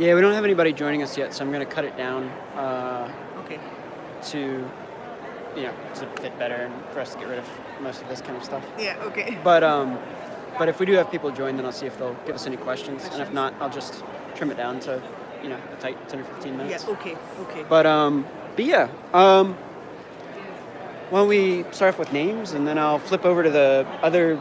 Yeah, we don't have anybody joining us yet, so I'm going to cut it down Okay. to, to fit better and for us to get rid of most of this kind of stuff. Yeah, okay. But if we do have people join, then I'll see if they'll give us any questions. And if not, I'll just trim it down to, a tight 10 or 15 minutes. Yeah, okay. But yeah. Why don't we start off with names, and then I'll flip over to the other,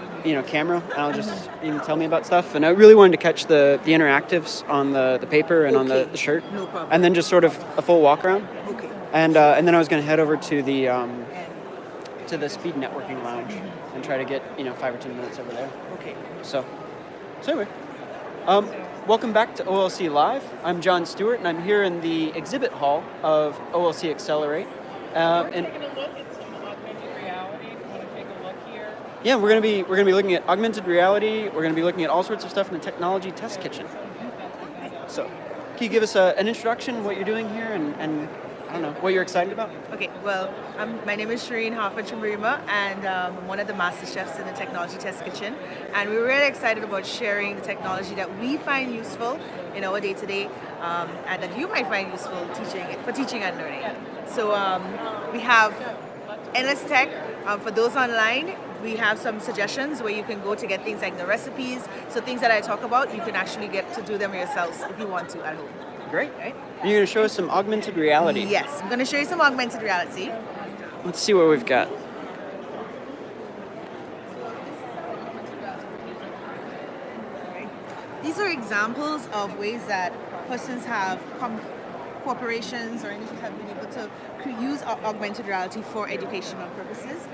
camera, and I'll just tell me about stuff. And I really wanted to catch the interactives on the paper and on the shirt. No problem. And then just sort of a full walk around. Okay. And then I was going to head over to the speed networking lounge and try to get 5 or 10 minutes over there. Okay. So anyway, welcome back to OLCLive. I'm John Stewart, and I'm here in the exhibit hall of OLC Accelerate. We're taking a look at some augmented reality. If you want to take a look here. Yeah, we're gonna be looking at augmented reality. We're gonna be looking at all sorts of stuff in the technology test kitchen. So, can you give us an introduction, what you're doing here, and I don't know, what you're excited about? Okay, well, my name is Shireen Hafa-Chimbrima, and I'm one of the master chefs in the Technology Test Kitchen. And we're really excited about sharing the technology that we find useful in our day-to-day, and that you might find useful for teaching and learning. So we have endless tech. For those online, we have some suggestions where you can go to get things like the recipes. So things that I talk about, you can actually get to do them yourselves if you want to at home. Great. Right? You're going to show us some augmented reality. Yes, I'm going to show you some augmented reality. Let's see what we've got. These are examples of ways that persons have, corporations or individuals have been able to use augmented reality for educational purposes.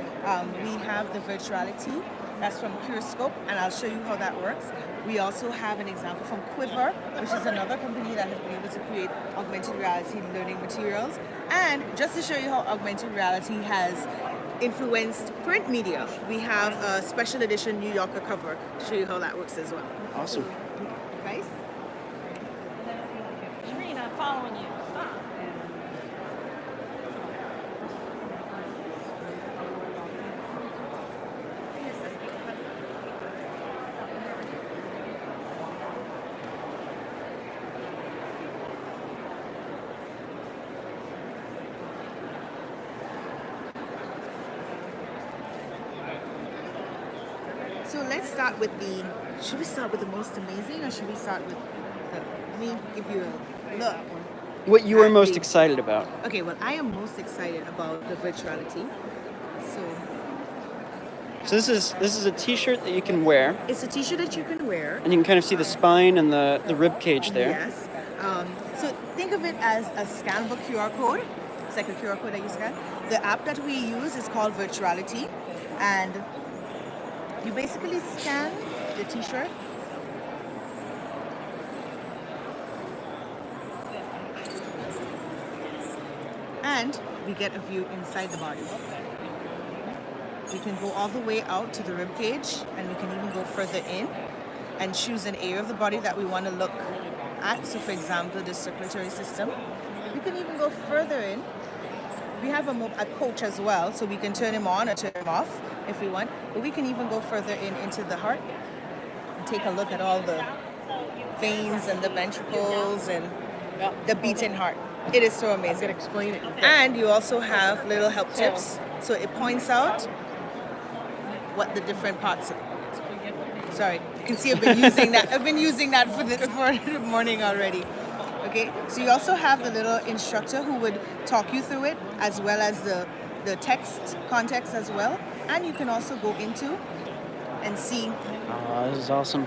We have the virtuality, that's from Curoscope, and I'll show you how that works. We also have an example from Quiver, which is another company that has been able to create augmented reality learning materials. And just to show you how augmented reality has influenced print media, we have a special edition New Yorker cover to show you how that works as well. Awesome. Nice. Shireen, I'm following you. So let's start with should we start with the most amazing, or should we start with let me give you a look. What you are at most the- excited about? Okay, well, I am most excited about the virtuality. So So this is a T-shirt that you can wear, it's a t-shirt that you can wear. and you can kind of see the spine and the rib cage there. Yes. So think of it as a scannable QR code. It's like a QR code that you scan. The app that we use is called Virtuality, and you basically scan the t-shirt. And we get a view inside the body. We can go all the way out to the rib cage, and we can even go further in and choose an area of the body that we want to look at. So for example, the circulatory system. We can even go further in. We have a coach as well, so we can turn him on or turn him off if we want. But we can even go further into the heart and take a look at all the veins and the ventricles and the beating heart. It is so amazing. I'm going to explain it. And you also have little help tips. So it points out what the different parts are. Sorry, you can see I've been using that. I've been using that for the morning already. Okay, so you also have the little instructor who would talk you through it, as well as the text context as well. And you can also go into and see Oh, this is awesome.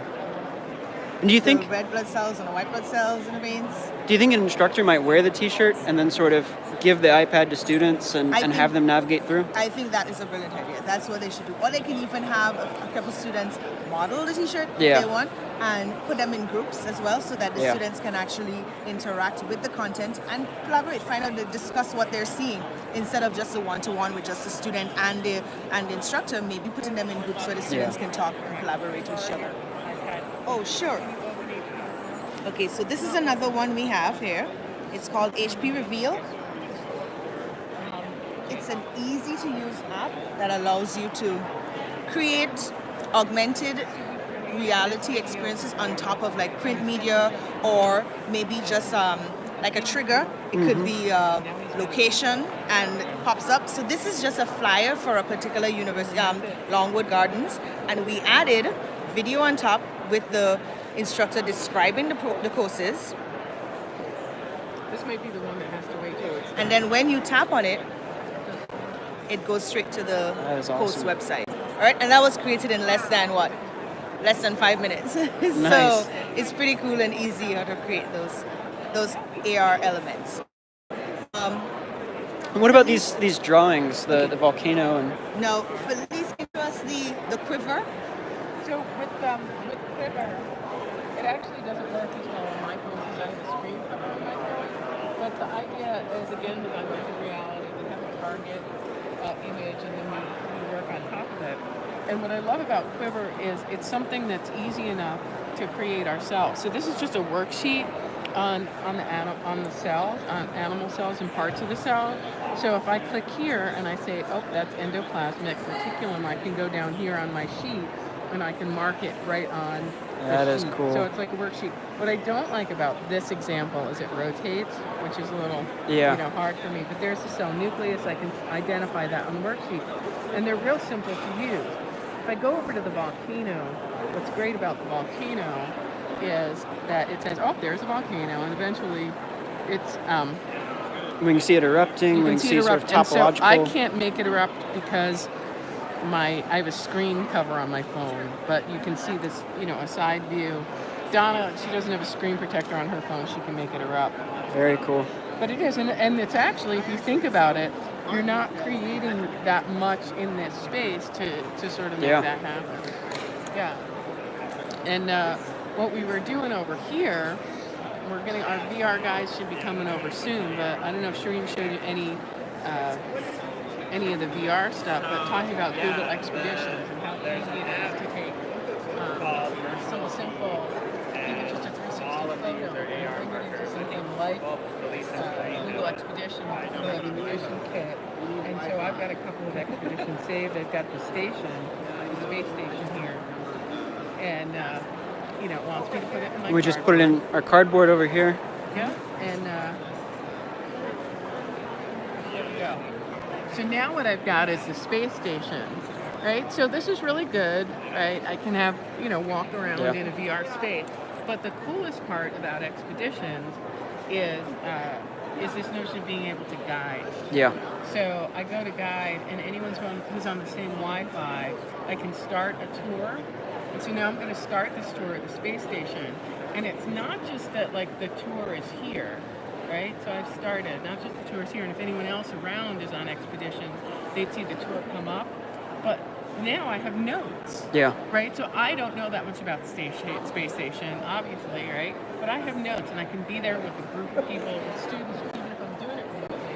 And do you think the red blood cells and the white blood cells in the veins. an instructor might wear the T-shirt and then sort of give the iPad to students and I think- have them navigate through? I think that is a brilliant idea. That's what they should do. Or they can even have a couple students model the t-shirt Yeah. if they want, and put them in groups as well, so that the Yeah. students can actually interact with the content and collaborate, find out, discuss what they're seeing, instead of just a one-to-one with just the student and the instructor, maybe putting them in groups where the students can talk and collaborate with each other. Oh, sure. Okay, so this is another one we have here. It's called HP Reveal. It's an easy-to-use app that allows you to create augmented reality experiences on top of like print media, or maybe just like a trigger. It could be location and it pops up. So this is just a flyer for a particular university, Longwood Gardens, and we added video on top with the instructor describing the courses. This might be the one that has to wait till it's And then when you tap on it, it goes straight to the That is course awesome. website. All right, and that was created in less than what? Less than 5 minutes. Nice. So it's pretty cool and easy how to create those AR elements. And what about these drawings, the volcano and Now, Felice, give us the quiver. So with Quiver, it actually doesn't work as well on my phone because I have a screen cover on my phone. But the idea is, again, with augmented reality, we have a target image and then we work on top of it. And what I love about Quiver is it's something that's easy enough to create ourselves. So this is just a worksheet on the cells, on animal cells and parts of the cell. So if I click here and I say, oh, that's endoplasmic reticulum, I can go down here on my sheet and I can mark it right on That the is sheet. cool. So it's like a worksheet. What I don't like about this example is it rotates, which is a little hard for me. But there's the cell nucleus. I can identify that on the worksheet. And they're real simple to use. If I go over to the volcano, what's great about the volcano is that it says, oh, there's a volcano, and eventually it's we can see it erupting, you we can can see see it sort erupt. of And so topological. I can't make it erupt because I have a screen cover on my phone, but you can see this, a side view. Donna, she doesn't have a screen protector on her phone. She can make it erupt. Very cool. But it is, and it's actually, if you think about it, you're not creating that much in this space to sort of make that happen. Yeah. And what we were doing over here, our VR guys should be coming over soon, but I don't know if Shireen showed you any of the VR stuff, but talking about Google Expeditions and how easy it is to take some simple, even just a 360 photo, and bring it into something like Google Expedition, the expedition kit. And so I've got a couple of expeditions saved. I've got the station, the space station here, and it wants me to put it in my We just put it in our cardboard over here. Yeah, and there we go. So now what I've got is the space station, right? So this is really good, right? I can have, walk around in a VR space. But the coolest part about expeditions is this notion of being able to guide. Yeah. So I go to guide, and anyone who's on the same Wi-Fi, I can start a tour. And so now I'm going to start this tour at the space station. And it's not just that, the tour is here, right? So I've started, not just the tour is here. And if anyone else around is on expedition, they'd see the tour come up. But now I have notes. Yeah. Right? So I don't know that much about the space station, obviously, right? But I have notes, and I can be there with a group of people, with students, even if I'm doing it remotely.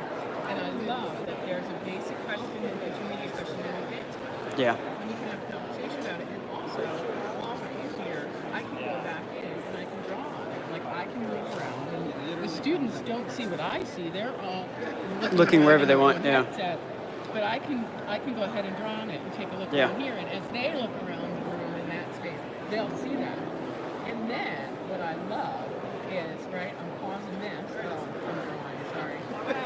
And I love that there's a basic question, an intermediate question, and an advanced question. Yeah. And you can have a conversation about it. And also, while I'm here, I can go back in and I can draw on it. I can move around. And the students don't see what I see. They're all Looking wherever they around want, yeah. headset. But I can go ahead and draw on it and take a look down here. And as they look around the room in that space, they'll see that. And then what I love is, right, I'm pausing this. Oh, I'm drawing, sorry.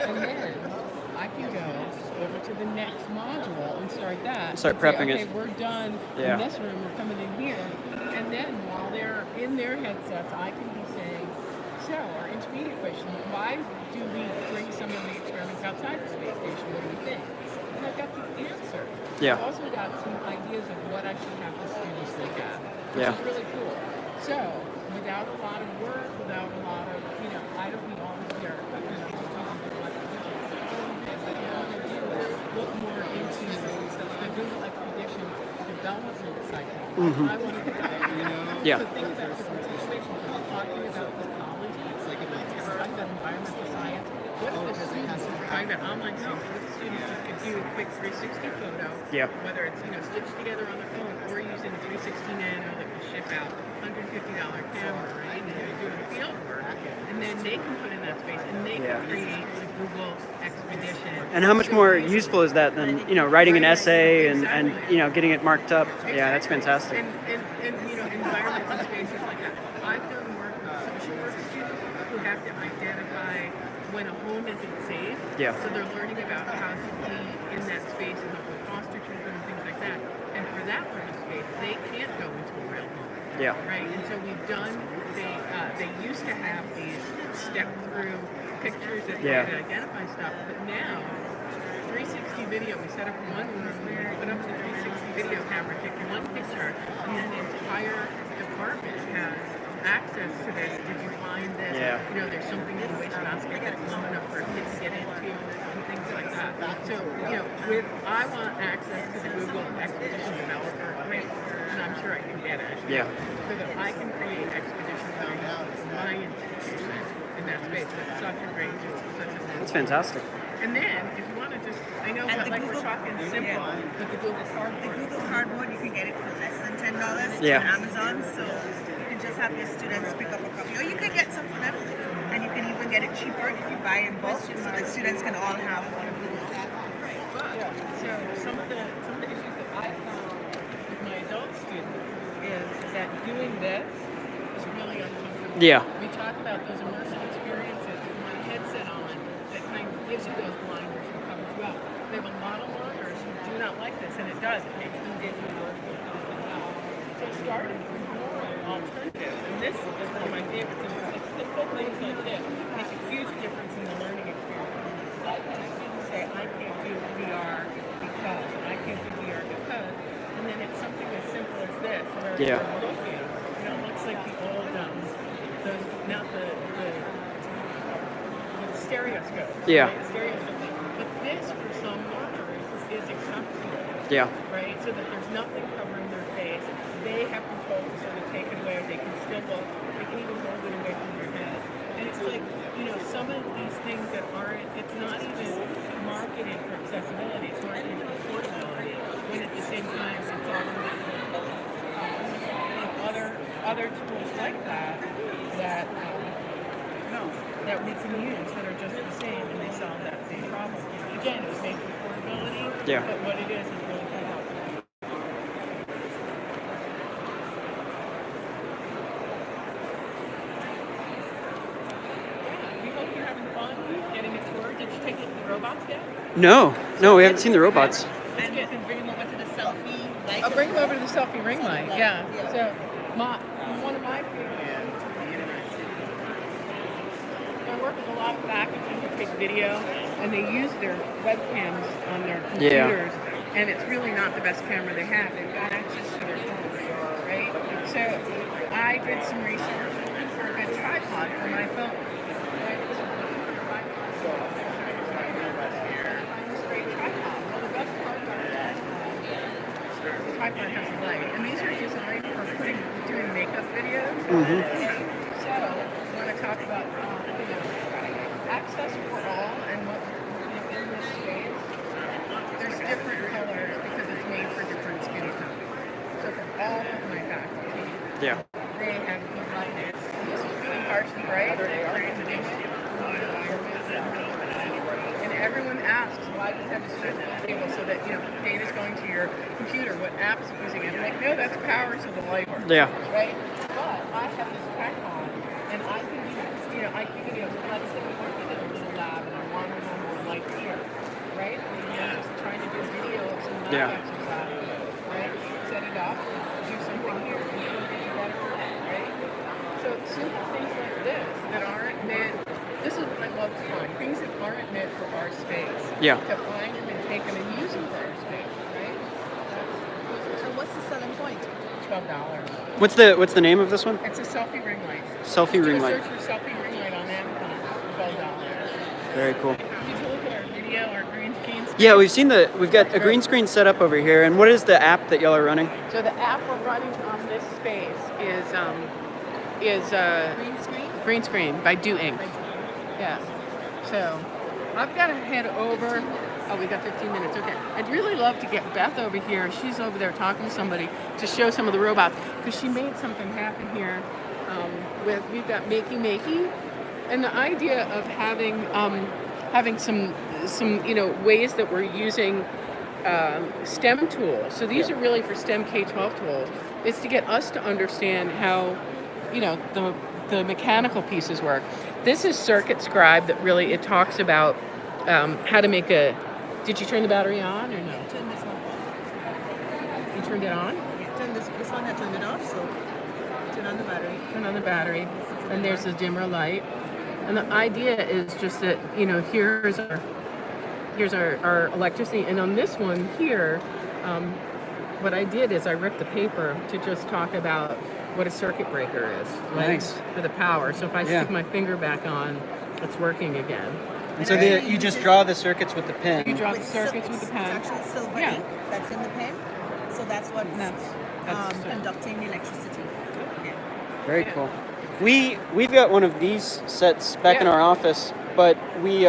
And then I can go over to the next module and start that. Start and say, prepping okay, it. we're done in this room, we're coming in here. And then while they're in their headsets, I can be saying, so our intermediate question, why do we bring some of the experiments outside the space station? What do you think? And I've got the answer. Yeah. I've also got some ideas of what I should have the students look at, which Yeah. is really cool. So, without a lot of work, without a lot of, I don't need all of their equipment, I'm just using Google Expedition. So, what I want to do is look more into the Google Expedition development cycle. I want to do that. Yeah. So, think about different situations. We're talking about ecology, we're talking about environmental science. What if the students, we're talking about online students, what if the students just could do a quick 360 photo, whether it's stitched together on their phone or using a 360 Nano that can ship out $150 camera, right? And they're doing field work, and then they can put in that space and they can create the Google Expedition. And how much more useful is that than writing an essay and getting it marked up? Yeah, that's fantastic. And is it safe? Yeah. So they're learning about how to be in that space and with foster children and things like that. And for that learning space, they can't go into a real home. Yeah. Right? And so we've done, they used to have these step through pictures that Yeah. could identify stuff, but now 360 video, we set up one room, we put up the 360 video camera, take one picture, and then the entire department has access to this. Did you find this? Yeah. You know, there's something in the wastebasket that's low enough for kids to get into and things like that. So, you know, I want access to the Google Expedition Developer grant, and I'm sure I can get it. Yeah. So that I can create expedition zones for my institution in that space. It's such a great tool, such a That's fantastic. And then, if you want to just, I know, And but the like Google- we're talking simple, yeah. but the Google The Cardboard. Google Cardboard, you can get it for less than $10 Yeah. on Amazon. So you can just have your students pick up a copy, or you can get some for them, and you can even get it cheaper if you buy in bulk, so the students can all have one of those. But, so some of the issues that I found with my adult students is that doing this is really uncomfortable. Yeah. We talk about those immersive experiences with my headset on that kind of gives you those blinders and covers you up. We have a lot of learners who do not like this, and it does. It makes them dizzy. So starting with more alternatives, and this is one of my favorite things. It's simple things like this make a huge difference in the learning experience. I can students say, I can't do VR because, and I can't do VR because, and then it's something as simple as this, where Yeah. you're looking, you know, it looks like the old, those, not the stereoscope. Yeah. Right? Stereoscope thing. But this, for some learners, is exceptional. Yeah. Right? So that there's nothing covering their face. They have control to sort of take it away. They can still look. They can even hold it away from their head. And it's like, you know, some of these things that aren't, it's not even marketed for accessibility. It's marketed for affordability. When at the same time, it's all other tools like that that we can use that are just the same, and they solve that same problem. Again, it was made for affordability, Yeah. but what it is really quite helpful. Yeah, we hope you're having fun getting a tour. Did you take a look at the robots yet? No, we haven't seen the robots. And you can bring them over to the selfie light. I'll bring them over to the selfie ring light. Yeah. Yeah. So, one of my favorites. I work with a lot of faculty who take video, and they use their webcams on their Yeah. computers, and it's really not the best camera they have. They've got access to their phones, right? So I did some research for a good tripod for my phone. Right? So I'm looking for a tripod. So I find this great tripod. Well, the best part about that is the tripod has a light, and these are designed for doing makeup videos. Okay? So I want to talk about access for all, and what in this space, there's different colors because it's made for different skin tones. So for all of my faculty, Yeah. they have the light. This is really harsh and bright. They create an issue and everyone asks, why does it have a switch at the table so that, you know, data is going to your computer, what app is using it? I'm like, no, that's power so the light works. Yeah. Right? But I have this track on, and I can do, you know, I can do videos. Like I said, I'm working in a little lab, and I want to know more light here, right? And I'm just trying to do a video of some lab Yeah. exercises, right? Set it up, do something here, and it'll get you better light, right? So simple things like this that aren't meant, this is what I love to find, things that aren't meant for our space. Yeah. To find them and take them and use them for our space, right? So what's the selling point? $12. What's the name of this one? It's a selfie ring light. Selfie ring light. Search for selfie ring light on Amazon. $12. Very cool. Did you look at our video, our green screens? Yeah, we've got a green screen set up over here. And what is the app that y'all are running? So the app we're running on this space is Green screen? Green Screen by Do Inc. Yeah. So I've got to head over. Oh, we got 15 minutes. Okay. I'd really love to get Beth over here. She's over there talking to somebody to show some of the robots because she made something happen here. We've got Makey, and the idea of having some ways that we're using STEM tools. So these are really for STEM K-12 tools. Is to get us to understand how, the the mechanical pieces work. This is Circuit Scribe that really, it talks about how to make a, did you turn the battery on or no? Turn this one off. You turned it on? Yeah, turn this one, I turned it off, so turn on the battery. Turn on the battery, and there's the dimmer light. And the idea is just that, here's our electricity, and on this one here, what I did is I ripped the paper to just talk about what a circuit breaker is, right? Nice. For the power. So if I Yeah. stick my finger back on, it's working again. And so you just draw the circuits with the pen. You draw the circuits with the pen. It's actually silver Yeah. ink that's in the pen, so that's what's That's conducting the electricity. Yeah. Very cool. We've got one of these sets back in Yeah. our office, but we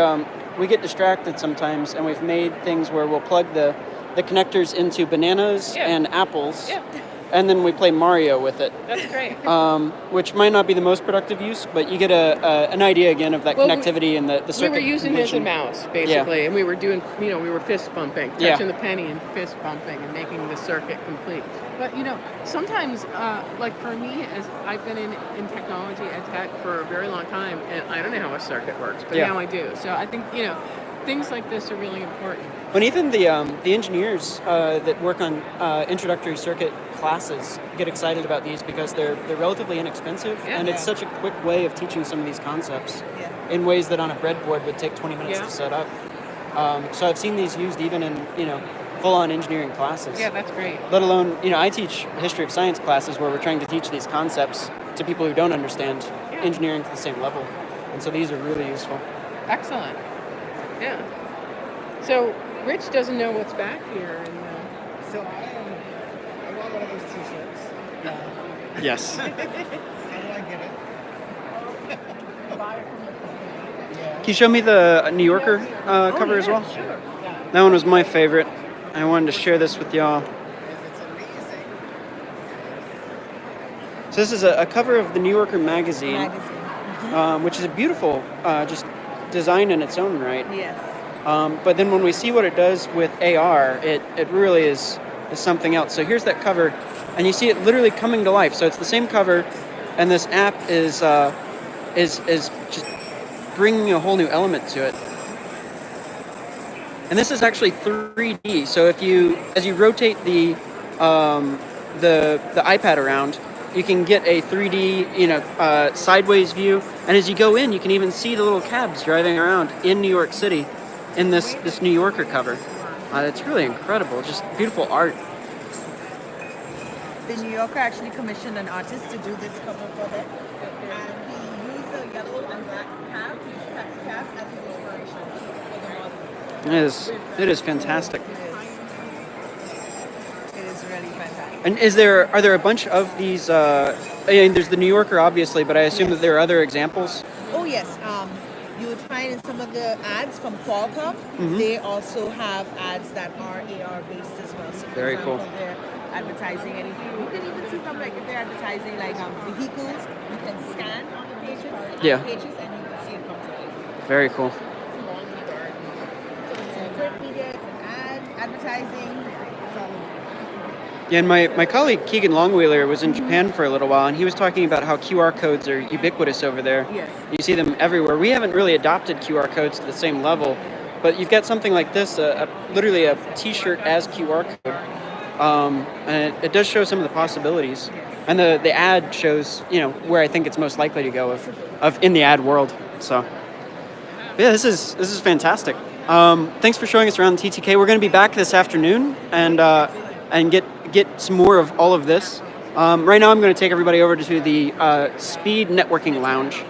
get distracted sometimes, and we've made things where we'll plug the connectors into bananas Yeah. and apples, Yeah, and then we play Mario with it. that's great. Which might not be the most productive use, but you get an idea again of that Well, connectivity and the We circuit were using it as a completion. mouse, basically, and we were doing, we were fist bumping, Yeah. touching the penny and fist bumping and making the circuit complete. But, sometimes, like for me, as I've been in technology and tech for a very long time, and I don't know how a circuit works, but Yeah. now I do. So I think, things like this are really important. But even the engineers that work on introductory circuit classes get excited about these because they're relatively inexpensive, Yeah. and it's such a quick way of teaching some of these concepts Yeah. in ways that on a breadboard would take 20 minutes Yeah. to set up. So I've seen these used even in full-on engineering classes. Yeah, that's great. Let alone, I teach history of science classes where we're trying to teach these concepts to people who don't understand Yeah. engineering to the same level, and so these are really useful. Excellent. Yeah. So Rich doesn't know what's back here. And, So I want one of those t-shirts. Yes. How do I get it? buy it from the company. Yeah. Can you show me the New Yorker cover as well? Sure. Yeah. That one was my favorite. I wanted to share this with y'all. It's amazing. So this is a cover of the New Yorker magazine, Magazine. which is a beautiful just design in its own right. Yes. But then when we see what it does with AR, it really is something else. So here's that cover, and you see it literally coming to life. So it's the same cover, and this app is just bringing a whole new element to it. And this is actually 3D. So as you rotate the iPad around, you can get a 3D sideways view. And as you go in, you can even see the little cabs driving around in New York City in this New Yorker cover. It's really incredible. Just beautiful art. The New Yorker actually commissioned an artist to do this cover for them, and he used the yellow and black cabs, taxi cabs, as his inspiration for the model. It is fantastic. It is really fantastic. And are there a bunch of these? There's the New Yorker, obviously, but I assume that there are other examples. Oh yes, you would find in some of the ads from Qualcomm, they also have ads that are AR based as well. So for Very example, cool. they're advertising anything. You can even see from if they're advertising vehicles, you can scan on the pages, Yeah. and you can see it come to life. Very cool. So it's in print media, it's an ad, advertising, it's all over. Yeah, and my colleague Keegan Longwheeler was in Japan for a little while, and he was talking about how QR codes are ubiquitous over there. Yes. You see them everywhere. We haven't really adopted QR codes to the same level, but you've got something like this, literally a T-shirt as QR code, and it does show some of the possibilities. And the ad shows, where I think it's most likely to go of in the ad world. So, yeah, this is fantastic. Thanks for showing us around the TTK. We're going to be back this afternoon and get some more of all of this. Right now I'm going to take everybody over to the Speed Networking Lounge.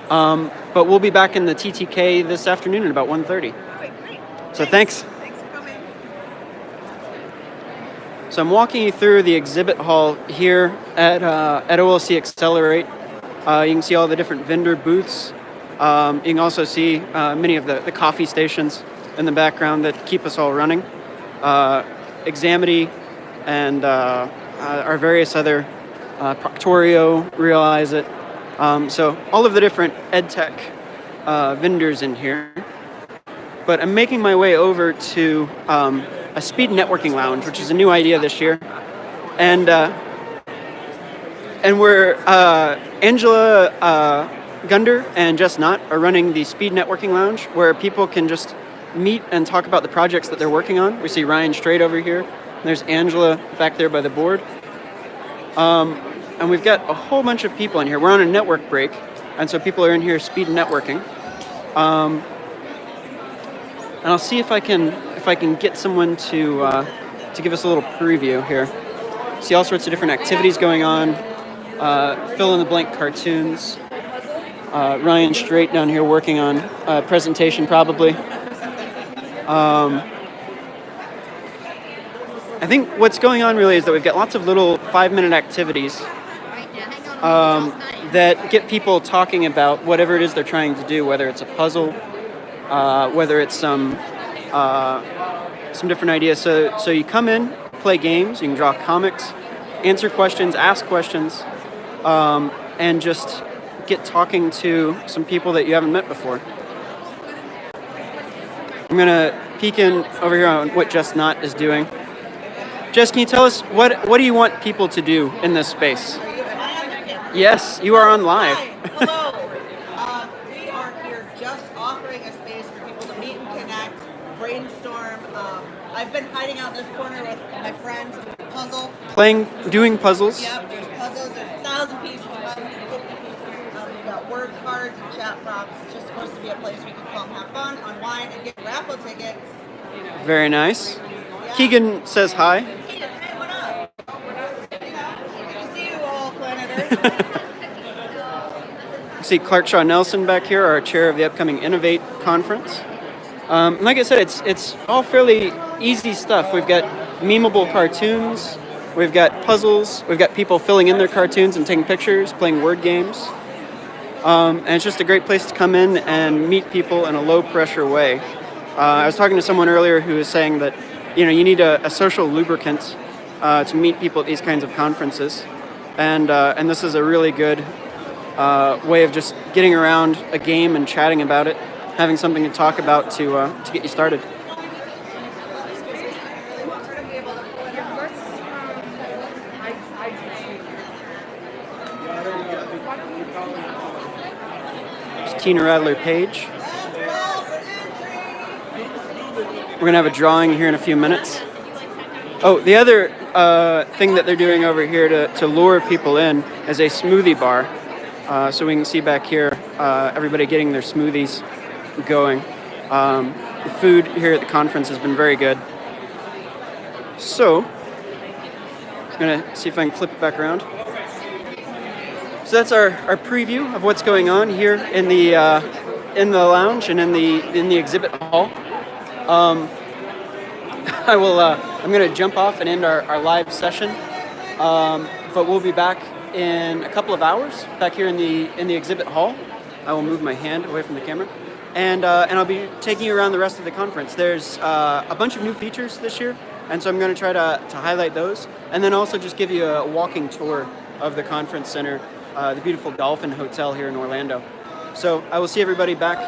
But we'll be back in the TTK this afternoon at about 1:30. Okay, great. So thanks. Thanks for coming. So I'm walking you through the exhibit hall here at OLC Accelerate. You can see all the different vendor booths. You can also see many of the coffee stations in the background that keep us all running. Examity and our various other Proctorio, Realize It. So all of the different EdTech vendors in here. But I'm making my way over to a speed networking lounge, which is a new idea this year. And we're Angela Gunder and Just Not are running the Speed Networking Lounge, where people can just meet and talk about the projects that they're working on. We see Ryan Straight over here. There's Angela back there by the board. And we've got a whole bunch of people in here. We're on a network break, and so people are in here speed networking. And I'll see if I can get someone to give us a little preview here. See all sorts of different activities going on. Fill in the blank cartoons. Ryan Straight down here working on a presentation probably. I think what's going on really is that we've got lots of little 5-minute activities that get people talking about whatever it is they're trying to do, whether it's a puzzle, whether it's some different ideas. So you come in, play games, you can draw comics, answer questions, ask questions, and just get talking to some people that you haven't met before. I'm going to peek in over here on what Just Not is doing. Jess, can you tell us what do you want people to do in this space? Yes, you are on live. Hi, hello. We are here just offering a space for people to meet and connect, brainstorm. I've been hiding out in this corner with my friends, puzzle. Doing puzzles. Yep, there's puzzles. There's 1,000 pieces of puzzles. We've got word cards and chat props. It's just supposed to be a place we can come have fun, unwind, and get raffle tickets. Very nice. Yeah. Keegan says hi. Keegan, hey, what up? Good to see you all, Planet Earth. See Clark Shaw Nelson back here, our chair of the upcoming Innovate conference. Like I said, it's all fairly easy stuff. We've got memeable cartoons, we've got puzzles, we've got people filling in their cartoons and taking pictures, playing word games. And it's just a great place to come in and meet people in a low-pressure way. I was talking to someone earlier who was saying that you need a social lubricant to meet people at these kinds of conferences, and this is a really good way of just getting around a game and chatting about it, having something to talk about to get you started. It's Tina Radler Page. We're going to have a drawing here in a few minutes. Oh, the other thing that they're doing over here to lure people in is a smoothie bar. So we can see back here everybody getting their smoothies going. The food here at the conference has been very good. So, I'm going to see if I can flip it back around. So that's our preview of what's going on here in the lounge and in the exhibit hall. I'm going to jump off and end our live session, but we'll be back in a couple of hours back here in the exhibit hall. I will move my hand away from the camera, and I'll be taking you around the rest of the conference. There's a bunch of new features this year, and so I'm going to try to highlight those, and then also just give you a walking tour of the conference center, the beautiful Dolphin Hotel here in Orlando. So I will see everybody back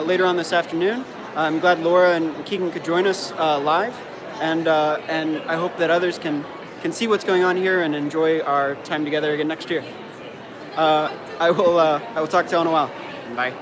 later on this afternoon. I'm glad Laura and Keegan could join us live, and I hope that others can see what's going on here and enjoy our time together again next year. I will talk to you in a while. Bye.